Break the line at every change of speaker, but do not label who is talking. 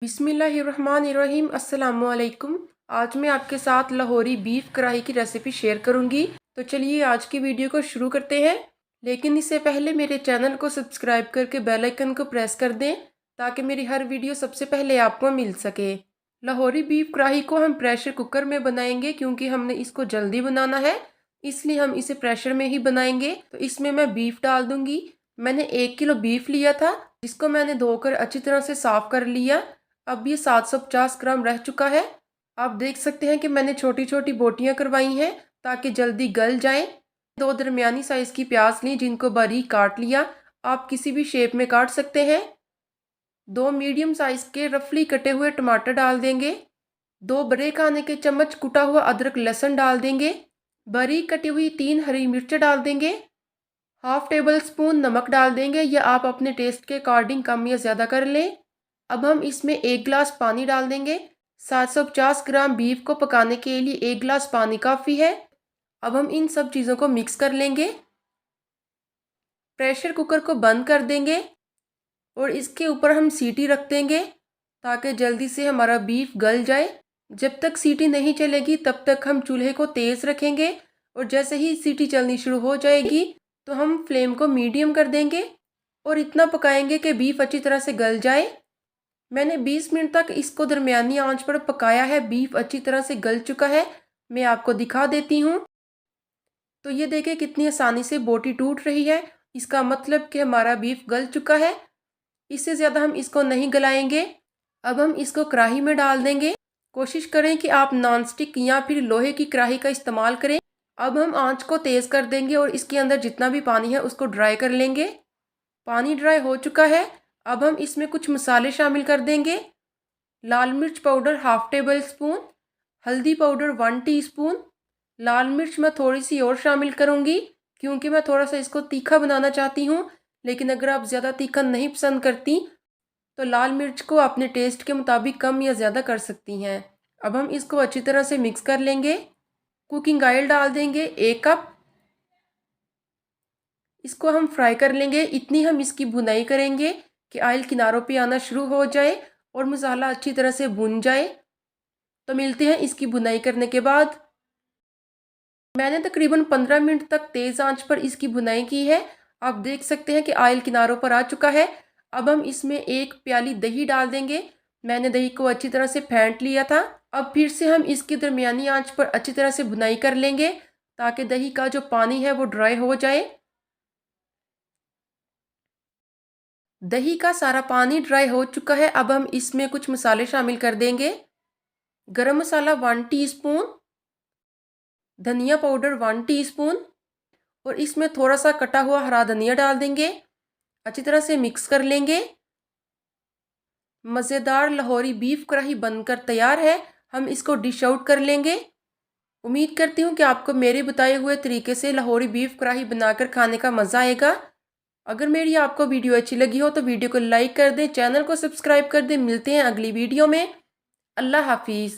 बिस्मिल्लाहिर्रहमानिर्रहीम अस्सलामुअलैकुम। आज मैं आपके साथ लाहौरी बीफ कढ़ाई की रेसिपी शेयर करूंगी। तो चलिए आज की वीडियो को शुरू करते हैं। लेकिन इससे पहले मेरे चैनल को सब्सक्राइब करके बेल आइकन को प्रेस कर दें ताकि मेरी हर वीडियो सबसे पहले आपको मिल सके। लाहौरी बीफ कढ़ाई को हम प्रेशर कुकर में बनाएंगे क्योंकि हमने इसको जल्दी बनाना है, इसलिए हम इसे प्रेशर में ही बनाएंगे। तो इसमें मैं बीफ डाल दूंगी। मैंने 1 किलो बीफ लिया था जिसको मैंने धोकर अच्छी तरह से साफ कर लिया। अब ये 750 ग्राम रह चुका है। आप देख सकते हैं कि मैंने छोटी छोटी बोटियां करवाई हैं ताकि जल्दी गल जाए। 2 दरमियानी साइज की प्याज ली जिनको बारीक काट लिया। आप किसी भी शेप में काट सकते हैं। 2 मीडियम साइज के रफली कटे हुए टमाटर डाल देंगे। 2 बड़े खाने के चम्मच कुटा हुआ अदरक लहसुन डाल देंगे। बारीक कटी हुई 3 हरी मिर्च डाल देंगे। हाफ टेबल स्पून नमक डाल देंगे या आप अपने टेस्ट के अकॉर्डिंग कम या ज़्यादा कर लें। अब हम इसमें 1 गिलास पानी डाल देंगे। 750 ग्राम बीफ को पकाने के लिए 1 गिलास पानी काफ़ी है। अब हम इन सब चीज़ों को मिक्स कर लेंगे। प्रेशर कुकर को बंद कर देंगे और इसके ऊपर हम सीटी रख देंगे ताकि जल्दी से हमारा बीफ गल जाए। जब तक सीटी नहीं चलेगी तब तक हम चूल्हे को तेज़ रखेंगे और जैसे ही सीटी चलनी शुरू हो जाएगी तो हम फ्लेम को मीडियम कर देंगे और इतना पकाएंगे कि बीफ अच्छी तरह से गल जाए। मैंने 20 मिनट तक इसको दरमियानी आंच पर पकाया है। बीफ अच्छी तरह से गल चुका है। मैं आपको दिखा देती हूँ। तो ये देखिए कितनी आसानी से बोटी टूट रही है। इसका मतलब कि हमारा बीफ गल चुका है। इससे ज़्यादा हम इसको नहीं गलाएंगे। अब हम इसको कढ़ाई में डाल देंगे। कोशिश करें कि आप नॉन स्टिक या फिर लोहे की कढ़ाई का इस्तेमाल करें। अब हम आंच को तेज़ कर देंगे और इसके अंदर जितना भी पानी है उसको ड्राई कर लेंगे। पानी ड्राई हो चुका है। अब हम इसमें कुछ मसाले शामिल कर देंगे। लाल मिर्च पाउडर हाफ टेबल स्पून, हल्दी पाउडर 1 टीस्पून। लाल मिर्च मैं थोड़ी सी और शामिल करूंगी क्योंकि मैं थोड़ा सा इसको तीखा बनाना चाहती हूँ। लेकिन अगर आप ज़्यादा तीखा नहीं पसंद करती तो लाल मिर्च को अपने टेस्ट के मुताबिक कम या ज़्यादा कर सकती हैं। अब हम इसको अच्छी तरह से मिक्स कर लेंगे। कुकिंग ऑयल डाल देंगे 1 कप। इसको हम फ्राई कर लेंगे। इतनी हम इसकी भुनाई करेंगे कि ऑयल किनारों पे आना शुरू हो जाए और मसाला अच्छी तरह से भुन जाए। तो मिलते हैं इसकी भुनाई करने के बाद। मैंने तकरीबन 15 मिनट तक तेज़ आंच पर इसकी भुनाई की है। आप देख सकते हैं कि ऑयल किनारों पर आ चुका है। अब हम इसमें 1 प्याली दही डाल देंगे। मैंने दही को अच्छी तरह से फेंट लिया था। अब फिर से हम इसकी दरमियानी आंच पर अच्छी तरह से भुनाई कर लेंगे ताकि दही का जो पानी है वो ड्राई हो जाए। दही का सारा पानी ड्राई हो चुका है। अब हम इसमें कुछ मसाले शामिल कर देंगे। गरम मसाला 1 टीस्पून, धनिया पाउडर 1 टीस्पून और इसमें थोड़ा सा कटा हुआ हरा धनिया डाल देंगे। अच्छी तरह से मिक्स कर लेंगे। मज़ेदार लाहौरी बीफ कढ़ाई बनकर तैयार है। हम इसको डिश आउट कर लेंगे। उम्मीद करती हूँ कि आपको मेरे बताए हुए तरीके से लाहौरी बीफ कढ़ाई बनाकर खाने का मज़ा आएगा। अगर मेरी आपको वीडियो अच्छी लगी हो तो वीडियो को लाइक कर दें, चैनल को सब्सक्राइब कर दें। मिलते हैं अगली वीडियो में। अल्लाह हाफिज़।